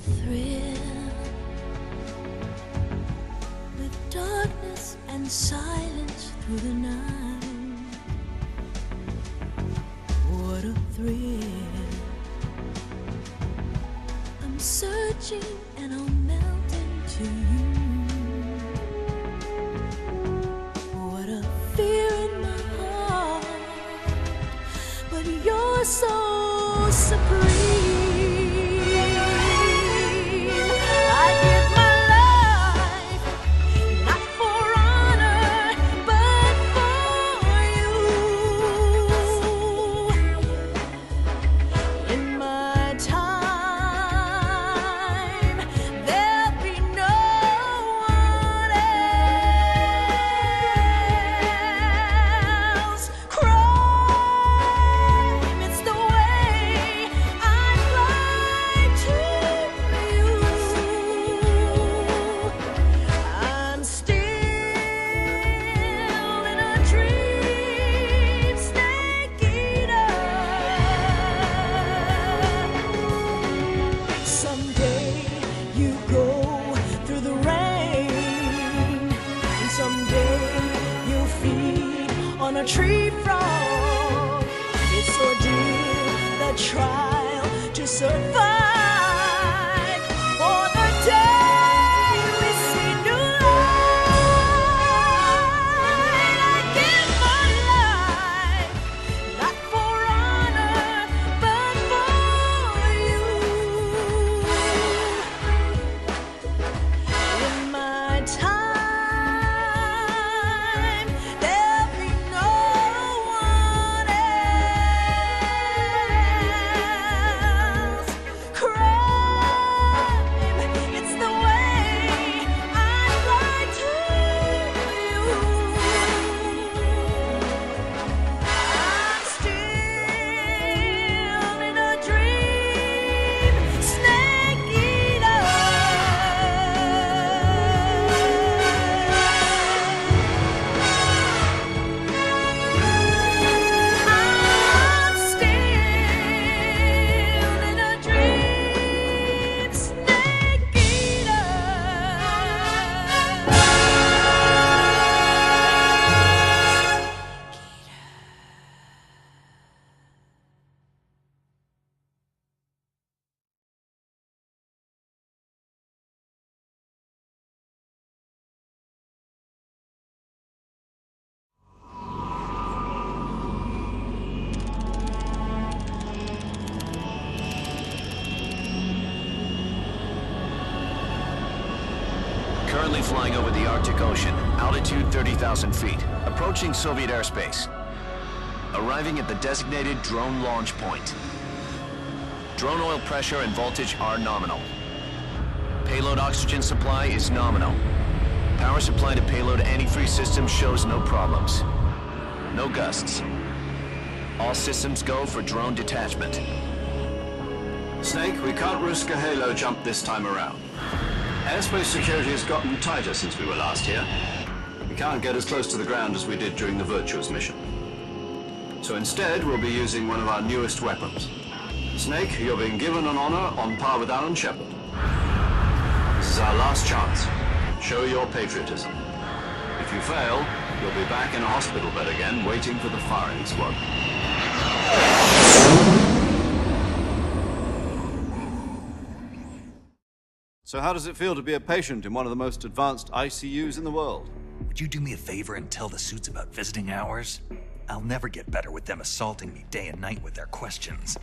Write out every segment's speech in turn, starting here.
thrill with darkness and silence through the night. What a thrill. I'm searching and I'll melt into you. What a fear in my heart, but you're so supreme. On a tree frog, it's ordeal, the trial to survive. For the day we see new light, I give my life, not for honor, but for you. In my time, Currently flying over the Arctic Ocean, altitude 30,000 feet, approaching Soviet airspace. Arriving at the designated drone launch point. Drone oil pressure and voltage are nominal. Payload oxygen supply is nominal. Power supply to payload antifreeze system shows no problems. No gusts. All systems go for drone detachment. Snake, we can't risk a halo jump this time around. Airspace security has gotten tighter since we were last here. We can't get as close to the ground as we did during the Virtuous mission. So instead, we'll be using one of our newest weapons. Snake, you're being given an honor on par with Alan Shepard. This is our last chance. Show your patriotism. If you fail, you'll be back in a hospital bed again, waiting for the firing squad. So how does it feel to be a patient in one of the most advanced ICUs in the world? Would you do me a favor and tell the suits about visiting hours? I'll never get better with them assaulting me day and night with their questions.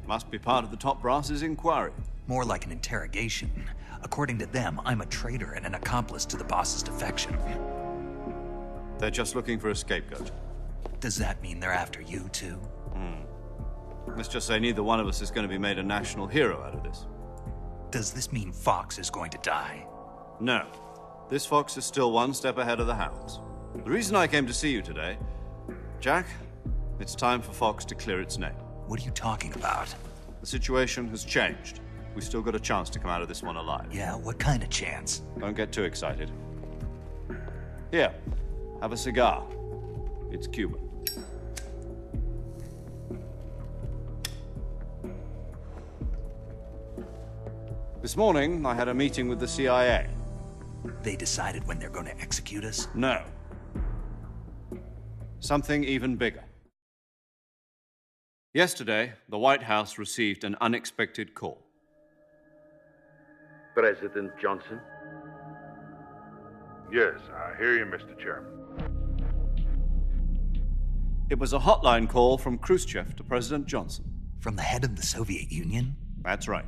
Must be part of the top brass's inquiry. More like an interrogation. According to them, I'm a traitor and an accomplice to the boss's defection. They're just looking for a scapegoat. Does that mean they're after you, too? Let's just say neither one of us is going to be made a national hero out of this. Does this mean Fox is going to die? No. This fox is still one step ahead of the hounds. The reason I came to see you today, Jack, it's time for Fox to clear its name. What are you talking about? The situation has changed. We've still got a chance to come out of this one alive. Yeah, what kind of chance? Don't get too excited. Here, have a cigar. It's Cuban. This morning, I had a meeting with the CIA. They decided when they're going to execute us? No. Something even bigger. Yesterday, the White House received an unexpected call. President Johnson? Yes, I hear you, Mr. Chairman. It was a hotline call from Khrushchev to President Johnson. From the head of the Soviet Union? That's right.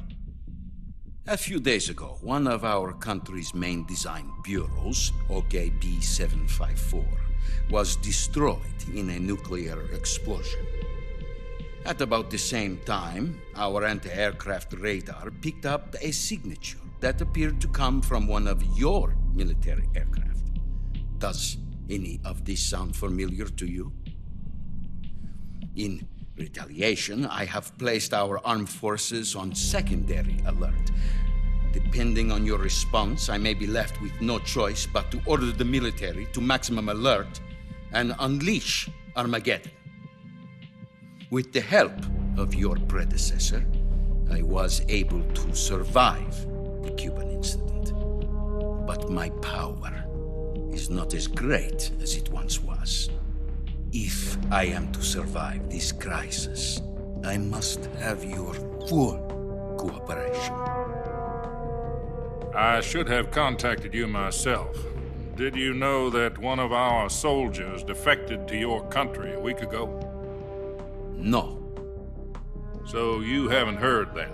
A few days ago, one of our country's main design bureaus, OKB 754, was destroyed in a nuclear explosion. At about the same time, our anti-aircraft radar picked up a signature that appeared to come from one of your military aircraft. Does any of this sound familiar to you? In retaliation, I have placed our armed forces on secondary alert. Depending on your response, I may be left with no choice but to order the military to maximum alert and unleash Armageddon. With the help of your predecessor, I was able to survive the Cuban incident. But my power is not as great as it once was. If I am to survive this crisis, I must have your full cooperation. I should have contacted you myself. Did you know that one of our soldiers defected to your country a week ago? No. So you haven't heard then.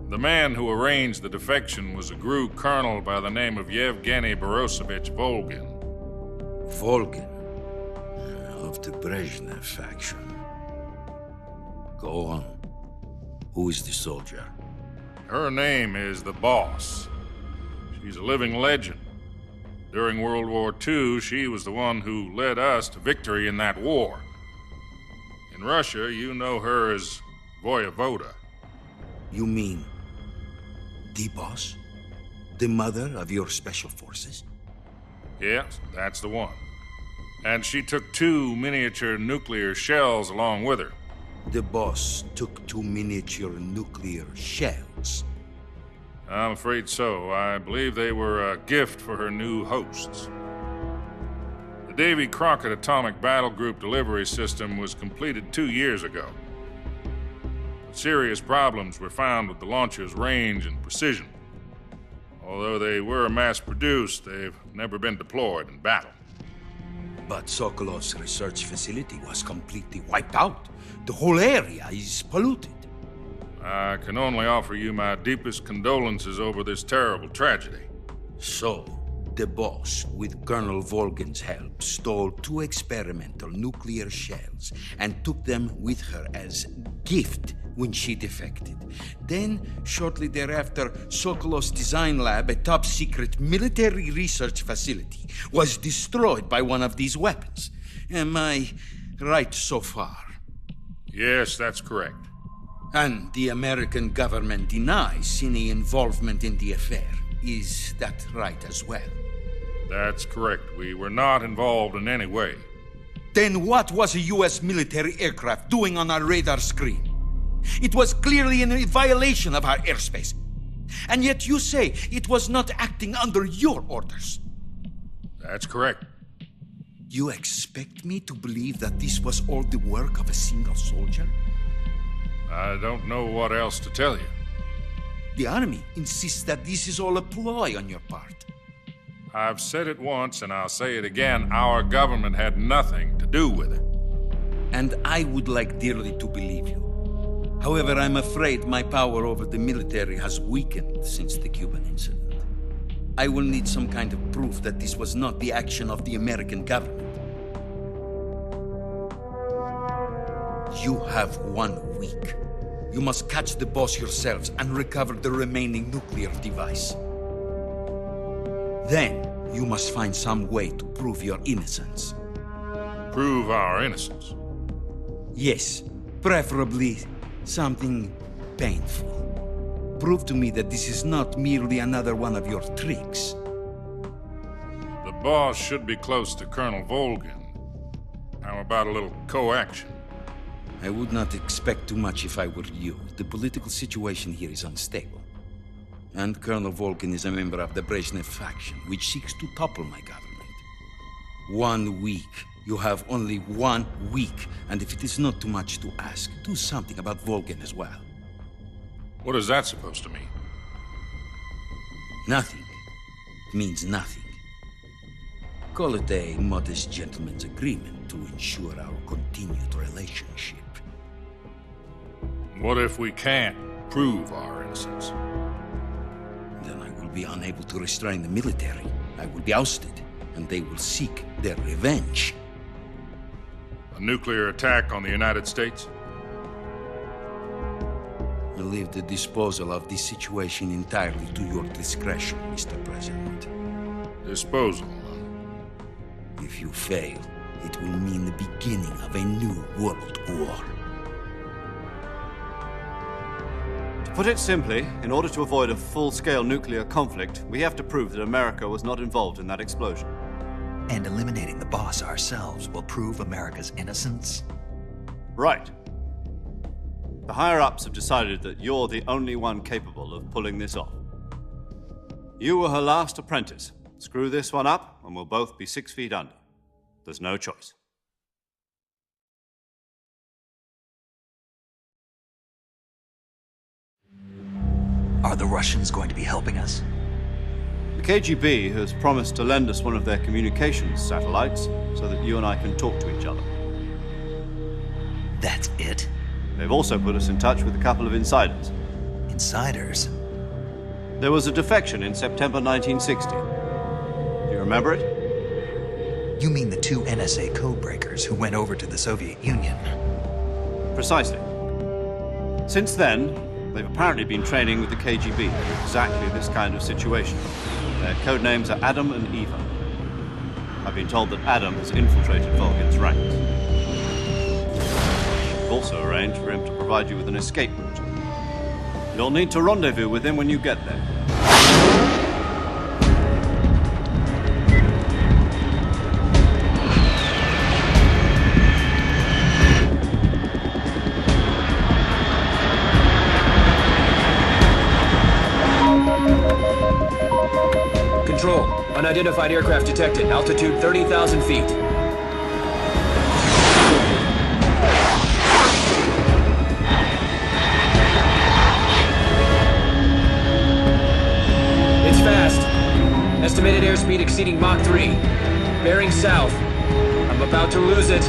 The man who arranged the defection was a GRU colonel by the name of Yevgeny Borisovich Volgin. Volgin, of the Brezhnev faction. Go on. Who is the soldier? Her name is the Boss. She's a living legend. During World War II, she was the one who led us to victory in that war. In Russia, you know her as Voyevoda. You mean the boss? The mother of your special forces? Yes, that's the one. And she took 2 miniature nuclear shells along with her. The boss took 2 miniature nuclear shells. I'm afraid so. I believe they were a gift for her new hosts. The Davy Crockett Atomic Battle Group delivery system was completed 2 years ago. But serious problems were found with the launcher's range and precision. Although they were mass-produced, they've never been deployed in battle. But Sokolov's research facility was completely wiped out. The whole area is polluted. I can only offer you my deepest condolences over this terrible tragedy. So, the boss, with Colonel Volgin's help, stole 2 experimental nuclear shells and took them with her as gift when she defected. Then, shortly thereafter, Sokolov's design lab, a top-secret military research facility, was destroyed by one of these weapons. Am I right so far? Yes, that's correct. And the American government denies any involvement in the affair. Is that right as well? That's correct. We were not involved in any way. Then what was a U.S. military aircraft doing on our radar screen? It was clearly in violation of our airspace. And yet you say it was not acting under your orders. That's correct. You expect me to believe that this was all the work of a single soldier? I don't know what else to tell you. The Army insists that this is all a ploy on your part. I've said it once and I'll say it again. Our government had nothing to do with it. And I would like dearly to believe you. However, I'm afraid my power over the military has weakened since the Cuban incident. I will need some kind of proof that this was not the action of the American government. You have 1 week. You must catch the boss yourselves and recover the remaining nuclear device. Then, you must find some way to prove your innocence. Prove our innocence? Yes, preferably something painful. Prove to me that this is not merely another one of your tricks. The boss should be close to Colonel Volgin. How about a little co-action? I would not expect too much if I were you. The political situation here is unstable. And Colonel Volkin is a member of the Brezhnev faction, which seeks to topple my government. 1 week. You have only 1 week. And if it is not too much to ask, do something about Volkin as well. What is that supposed to mean? Nothing. It means nothing. Call it a modest gentleman's agreement to ensure our continued relationship. What if we can't prove our innocence? Then I will be unable to restrain the military. I will be ousted, and they will seek their revenge. A nuclear attack on the United States? I leave the disposal of this situation entirely to your discretion, Mr. President. Disposal, huh? If you fail, it will mean the beginning of a new world war. To put it simply, in order to avoid a full-scale nuclear conflict, we have to prove that America was not involved in that explosion. And eliminating the boss ourselves will prove America's innocence? Right. The higher-ups have decided that you're the only one capable of pulling this off. You were her last apprentice. Screw this one up, and we'll both be 6 feet under. There's no choice. Are the Russians going to be helping us? The KGB has promised to lend us one of their communications satellites so that you and I can talk to each other. That's it? They've also put us in touch with a couple of insiders. Insiders? There was a defection in September 1960. Do you remember it? You mean the 2 NSA codebreakers who went over to the Soviet Union? Precisely. Since then, they've apparently been training with the KGB for exactly this kind of situation. Their code names are Adam and Eva. I've been told that Adam has infiltrated Volgin's ranks. We've also arranged for him to provide you with an escape route. You'll need to rendezvous with him when you get there. Control. Unidentified aircraft detected. Altitude 30,000 feet. It's fast. Estimated airspeed exceeding Mach 3. Bearing south. I'm about to lose it.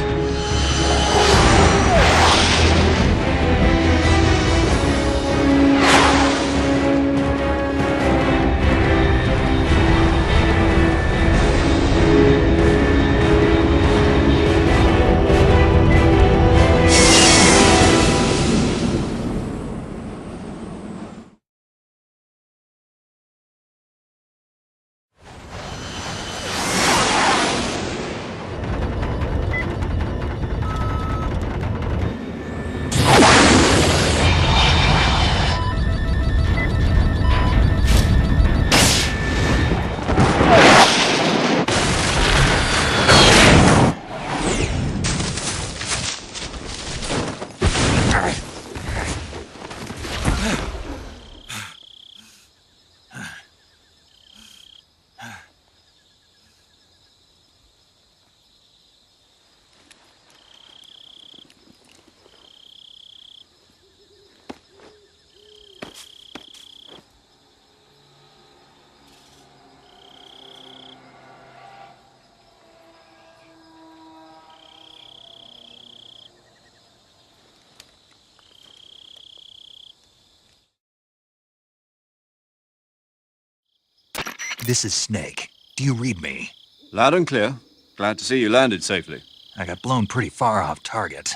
This is Snake. Do you read me? Loud and clear. Glad to see you landed safely. I got blown pretty far off target.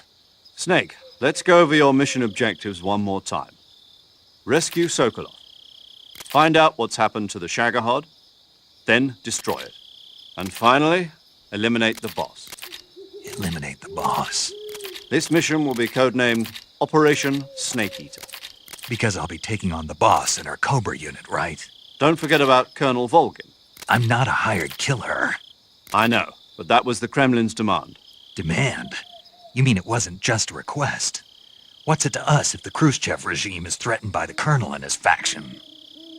Snake, let's go over your mission objectives one more time. Rescue Sokolov. Find out what's happened to the Shagohod, then destroy it. And finally, eliminate the boss. Eliminate the boss. This mission will be codenamed Operation Snake Eater. Because I'll be taking on the boss in our Cobra unit, right? Don't forget about Colonel Volkin. I'm not a hired killer. I know, but that was the Kremlin's demand. Demand? You mean it wasn't just a request? What's it to us if the Khrushchev regime is threatened by the colonel and his faction?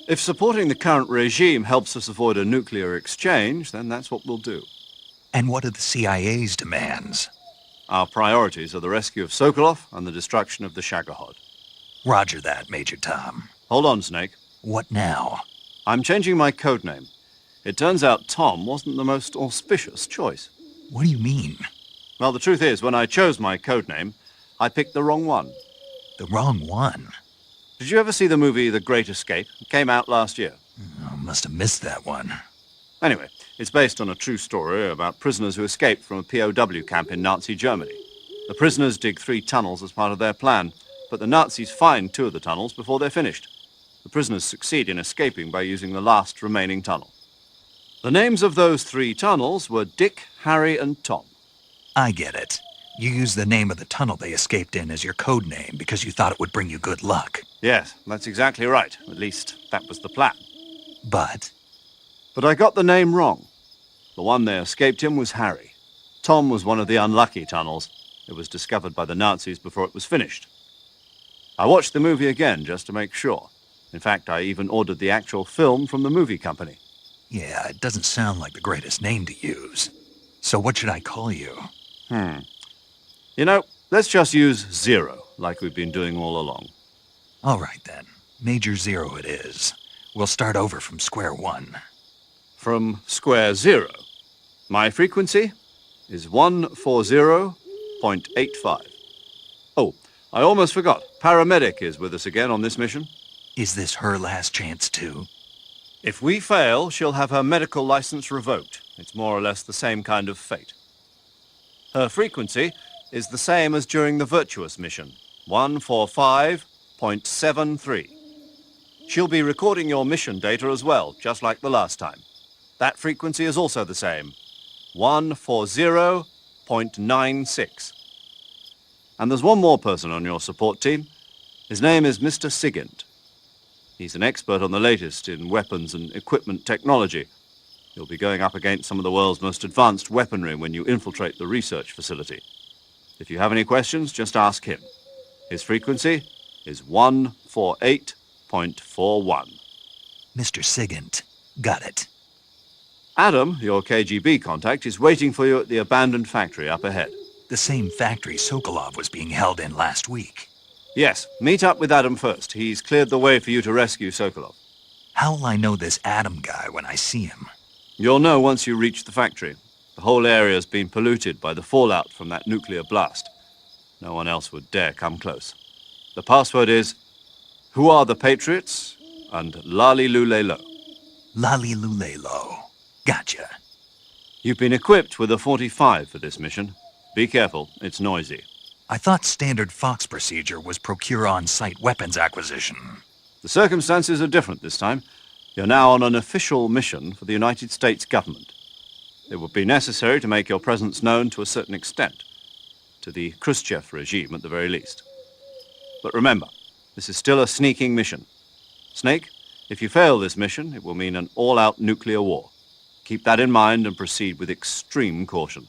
If supporting the current regime helps us avoid a nuclear exchange, then that's what we'll do. And what are the CIA's demands? Our priorities are the rescue of Sokolov and the destruction of the Shagohod. Roger that, Major Tom. Hold on, Snake. What now? I'm changing my codename. It turns out Tom wasn't the most auspicious choice. What do you mean? Well, the truth is, when I chose my codename, I picked the wrong one. The wrong one? Did you ever see the movie The Great Escape? It came out last year. I must have missed that one. Anyway, it's based on a true story about prisoners who escaped from a POW camp in Nazi Germany. The prisoners dig 3 tunnels as part of their plan, but the Nazis find 2 of the tunnels before they're finished. The prisoners succeed in escaping by using the last remaining tunnel. The names of those 3 tunnels were Dick, Harry, and Tom. I get it. You used the name of the tunnel they escaped in as your code name because you thought it would bring you good luck. Yes, that's exactly right. At least, that was the plan. But But I got the name wrong. The one they escaped in was Harry. Tom was one of the unlucky tunnels. It was discovered by the Nazis before it was finished. I watched the movie again just to make sure. In fact, I even ordered the actual film from the movie company. yeah, it doesn't sound like the greatest name to use. So what should I call you? You know, let's just use Zero, like we've been doing all along. All right then. Major Zero it is. We'll start over from square one. From square zero. My frequency is 140.85. Oh, I almost forgot. Paramedic is with us again on this mission. Is this her last chance too? If we fail, she'll have her medical license revoked. It's more or less the same kind of fate. Her frequency is the same as during the Virtuous mission, 145.73. She'll be recording your mission data as well, just like the last time. That frequency is also the same, 140.96. And there's one more person on your support team. His name is Mr. Sigint. He's an expert on the latest in weapons and equipment technology. You'll be going up against some of the world's most advanced weaponry when you infiltrate the research facility. If you have any questions, just ask him. His frequency is 148.41. Mr. Sigint. Got it. Adam, your KGB contact, is waiting for you at the abandoned factory up ahead. The same factory Sokolov was being held in last week. Yes, meet up with Adam first. He's cleared the way for you to rescue Sokolov. How will I know this Adam guy when I see him? You'll know once you reach the factory. The whole area's been polluted by the fallout from that nuclear blast. No one else would dare come close. The password is, "Who are the Patriots?" and "Lali Lule Lo." Lali Lulelo. Gotcha. You've been equipped with a 45 for this mission. Be careful, it's noisy. I thought standard Fox procedure was procure on-site weapons acquisition. The circumstances are different this time. You're now on an official mission for the United States government. It would be necessary to make your presence known to a certain extent, to the Khrushchev regime at the very least. But remember, this is still a sneaking mission. Snake, if you fail this mission, it will mean an all-out nuclear war. Keep that in mind and proceed with extreme caution.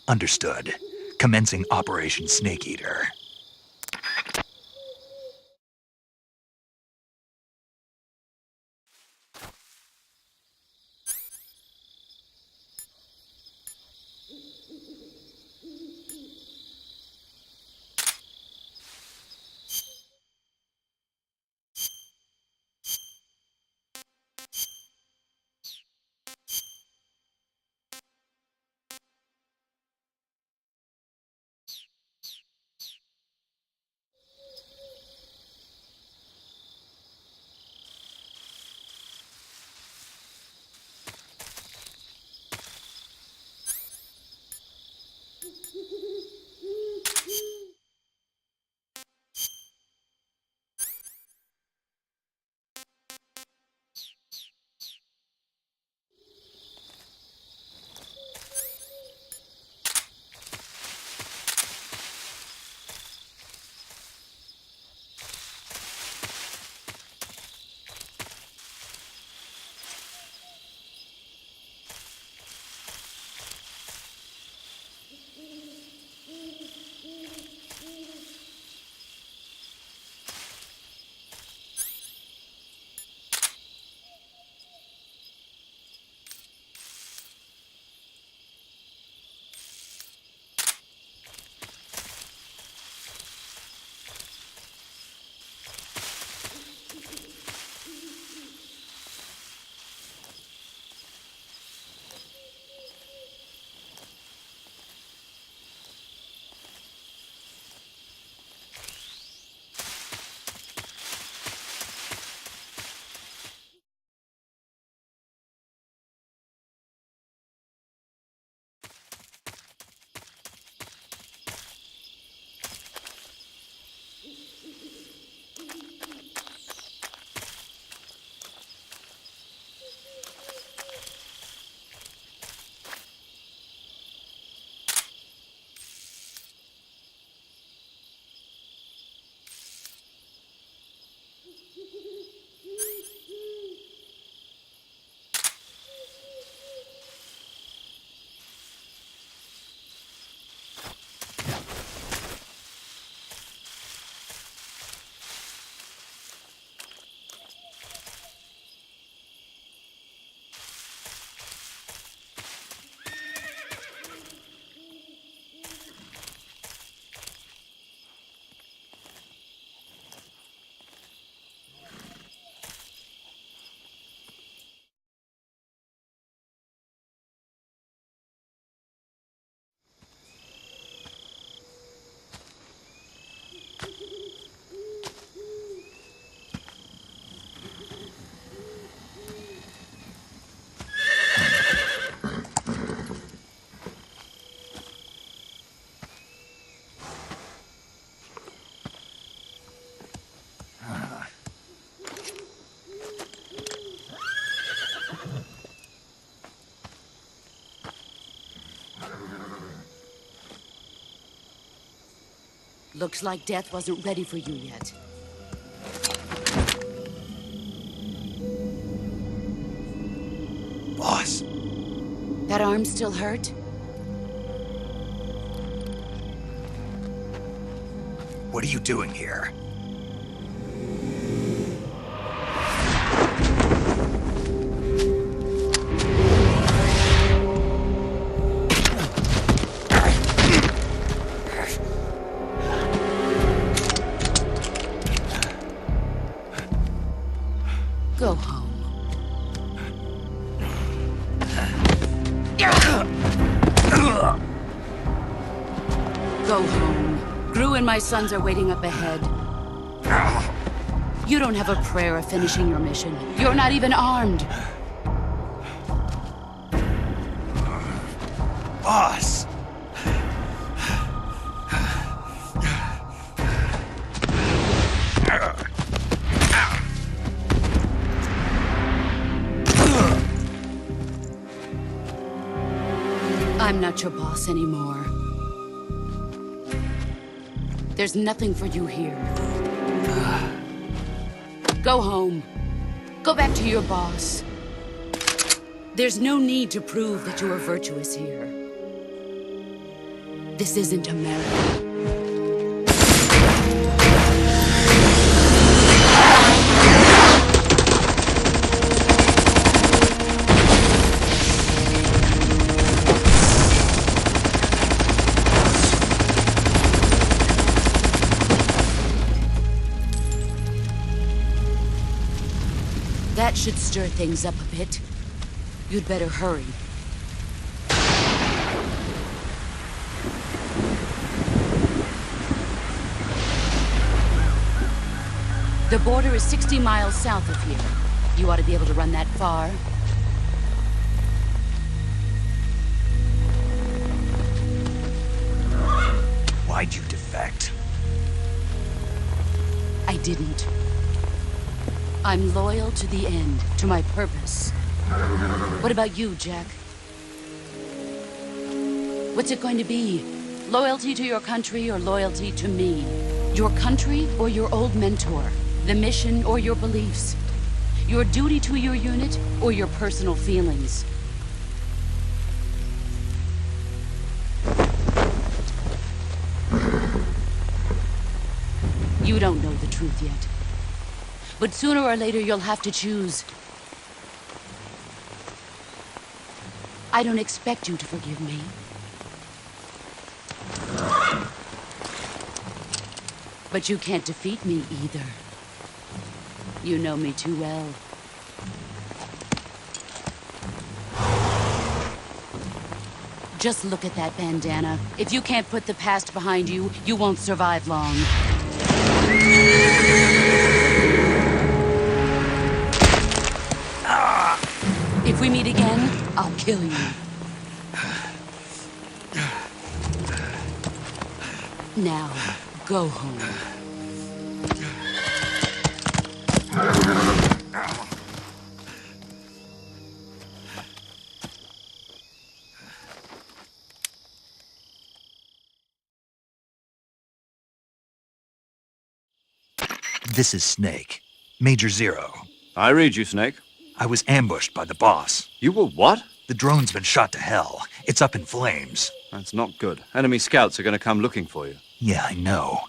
Understood. Commencing Operation Snake Eater. Looks like death wasn't ready for you yet. Boss. That arm still hurt? What are you doing here? Go home. Go home. Gru and my sons are waiting up ahead. You don't have a prayer of finishing your mission. You're not even armed. Boss! I'm not your boss anymore. There's nothing for you here. Go home. Go back to your boss. There's no need to prove that you are virtuous here. This isn't America. That should stir things up a bit. You'd better hurry. The border is 60 miles south of here. You ought to be able to run that far. Why'd you defect? I didn't. I'm loyal to the end, to my purpose. What about you, Jack? What's it going to be? Loyalty to your country or loyalty to me? Your country or your old mentor? The mission or your beliefs? Your duty to your unit or your personal feelings? You don't know the truth yet. But sooner or later, you'll have to choose. I don't expect you to forgive me. But you can't defeat me either. You know me too well. Just look at that bandana. If you can't put the past behind you, you won't survive long. If we meet again, I'll kill you. Now, go home. This is Snake. Major Zero. I read you, Snake. I was ambushed by the boss. You were what? The drone's been shot to hell. It's up in flames. That's not good. Enemy scouts are going to come looking for you. Yeah, I know.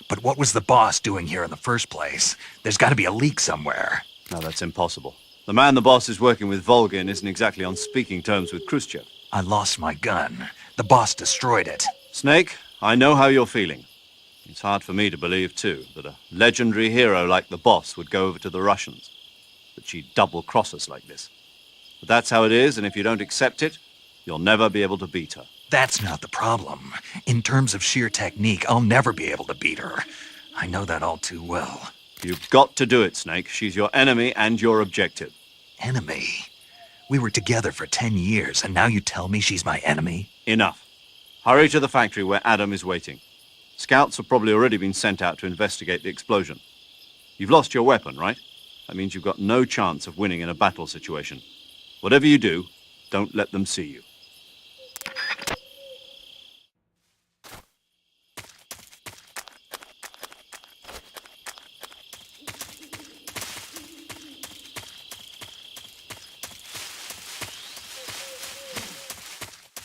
But what was the boss doing here in the first place? There's got to be a leak somewhere. No, that's impossible. The man the boss is working with, Volgin, isn't exactly on speaking terms with Khrushchev. I lost my gun. The boss destroyed it. Snake, I know how you're feeling. It's hard for me to believe, too, that a legendary hero like the boss would go over to the Russians. That she'd double-cross us like this. But that's how it is, and if you don't accept it, you'll never be able to beat her. That's not the problem. In terms of sheer technique, I'll never be able to beat her. I know that all too well. You've got to do it, Snake. She's your enemy and your objective. Enemy? We were together for 10 years, and now you tell me she's my enemy? Enough. Hurry to the factory where Adam is waiting. Scouts have probably already been sent out to investigate the explosion. You've lost your weapon, right? That means you've got no chance of winning in a battle situation. Whatever you do, don't let them see you.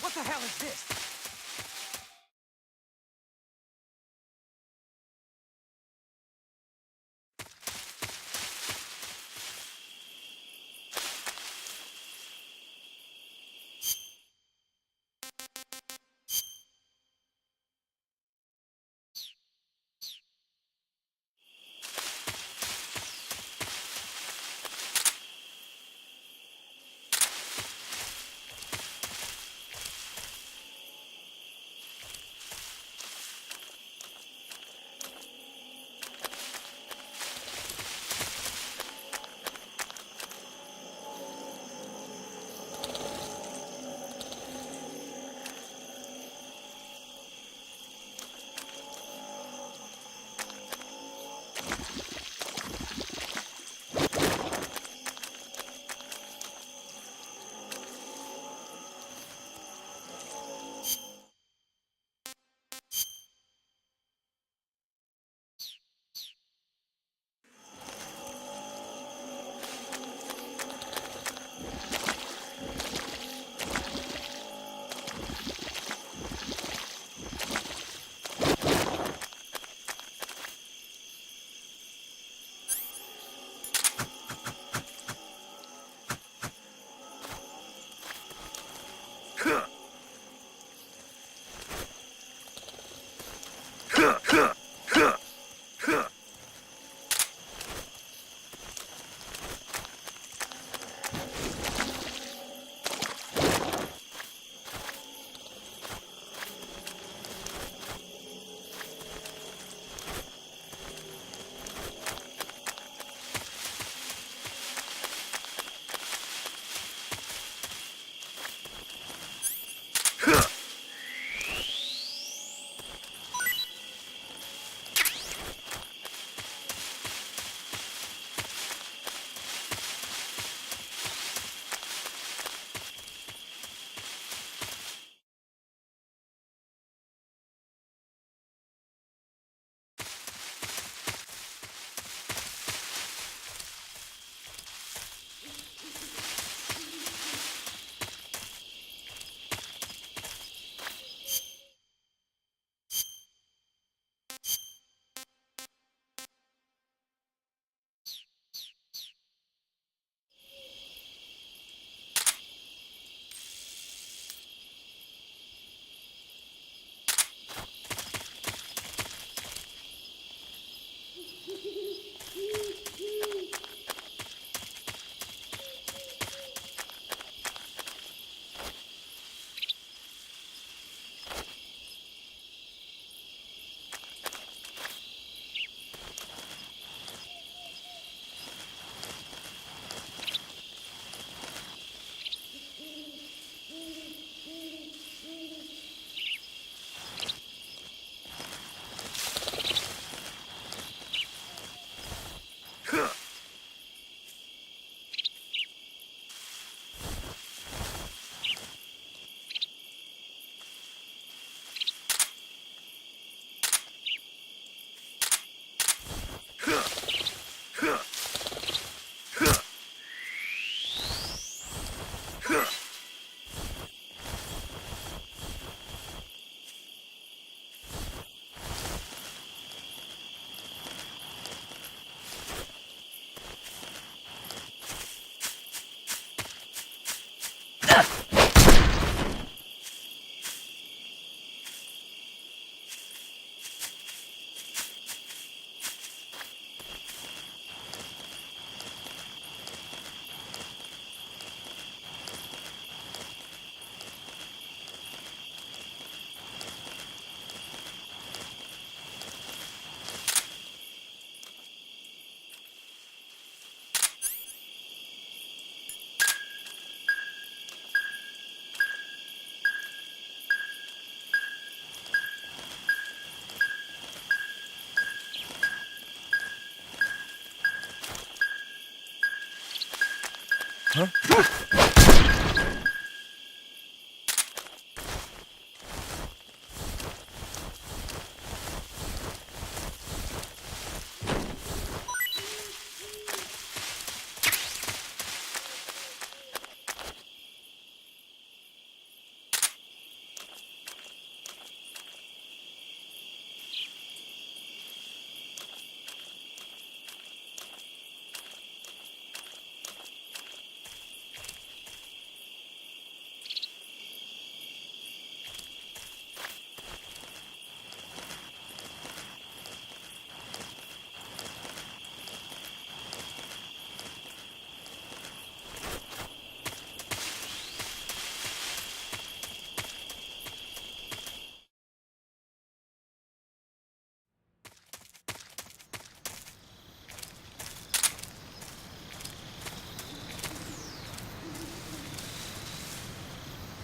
What the hell is this?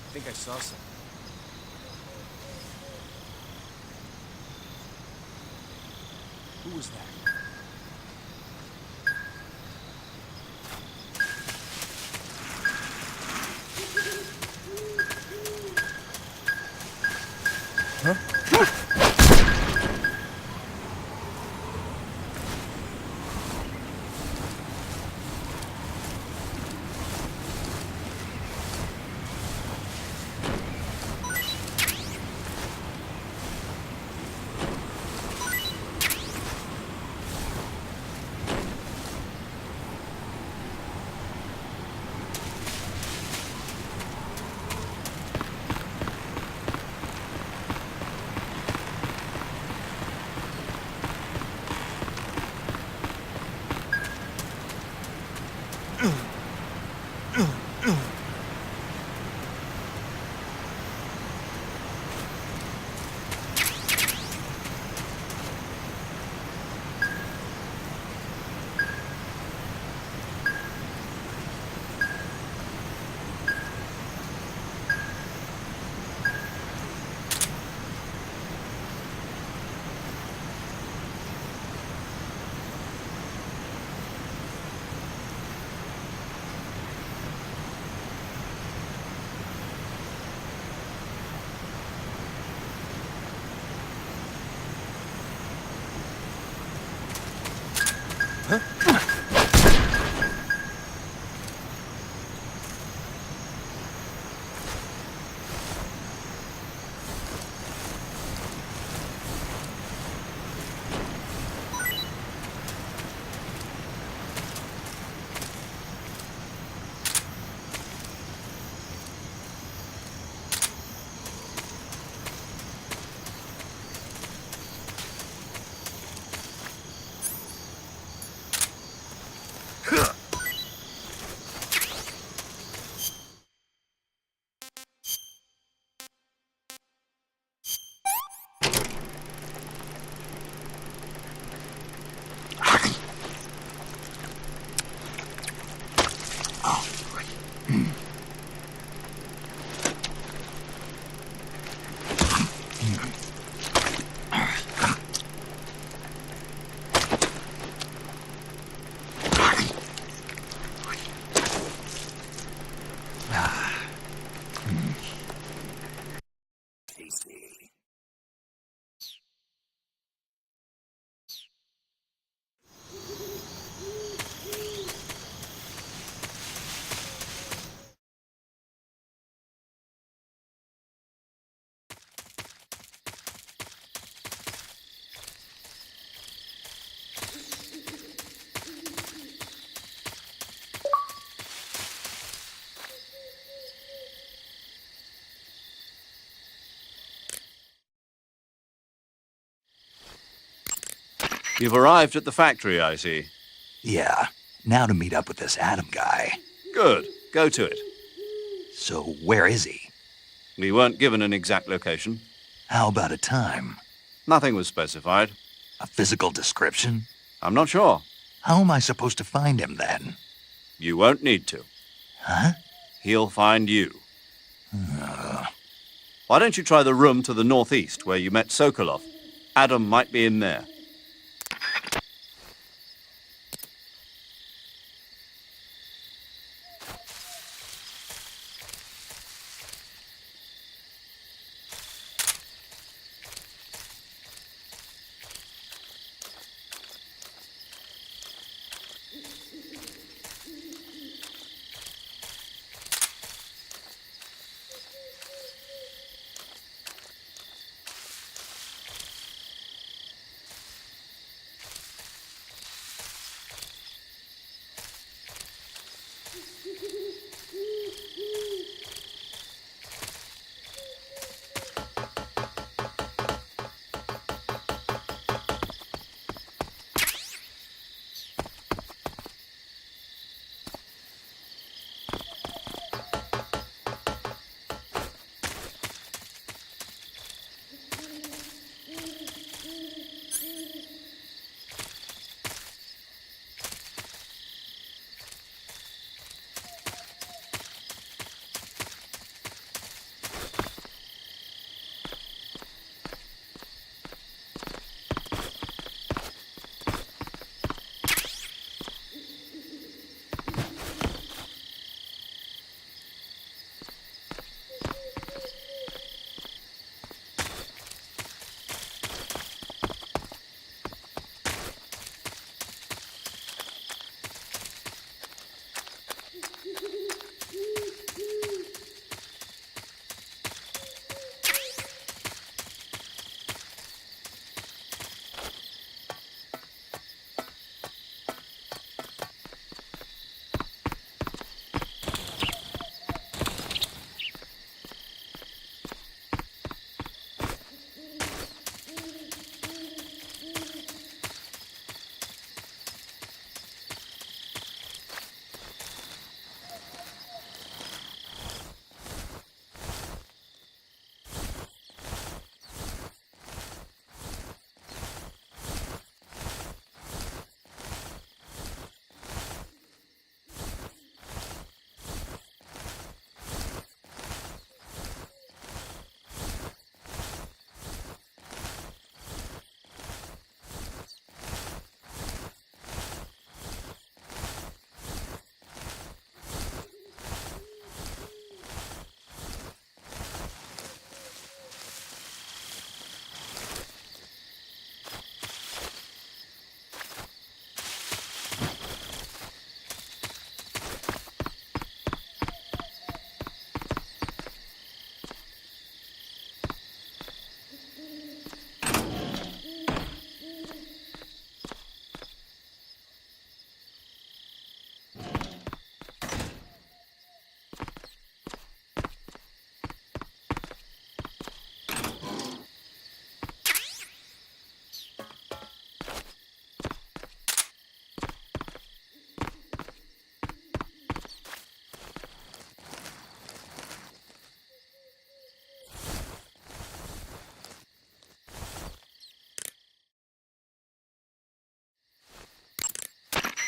I think I saw something. Who was that? You've arrived at the factory, I see. Yeah, now to meet up with this Adam guy. Good. Go to it. So where is he? We weren't given an exact location. How about a time? Nothing was specified. A physical description? I'm not sure. How am I supposed to find him then? You won't need to. Huh? He'll find you. Why don't you try the room to the northeast where you met Sokolov? Adam might be in there.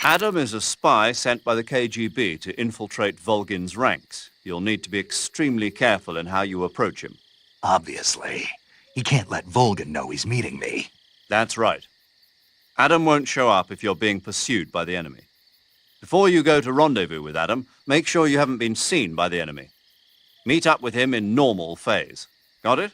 Adam is a spy sent by the KGB to infiltrate Volgin's ranks. You'll need to be extremely careful in how you approach him. Obviously. He can't let Volgin know he's meeting me. That's right. Adam won't show up if you're being pursued by the enemy. Before you go to rendezvous with Adam, make sure you haven't been seen by the enemy. Meet up with him in normal phase. Got it?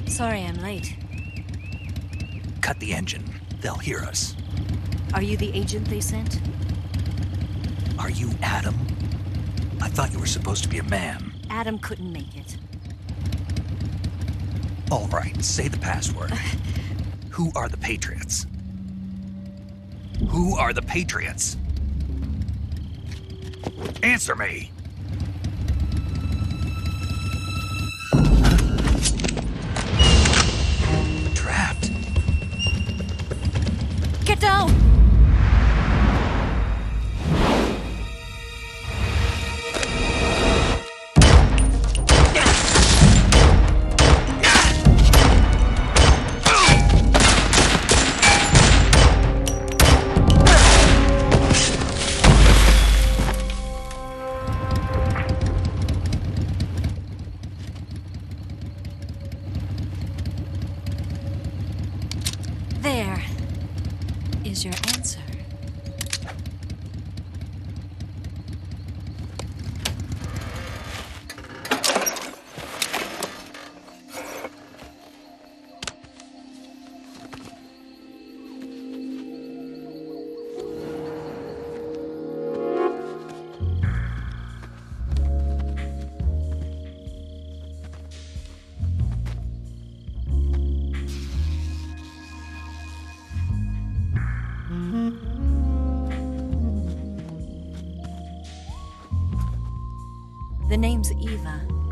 Sorry I'm late. Cut the engine. They'll hear us. Are you the agent they sent? Are you Adam? I thought you were supposed to be a man. Adam couldn't make it. All right, say the password. Who are the Patriots? Who are the Patriots? Answer me! Trapped. Get down! The name's Eva.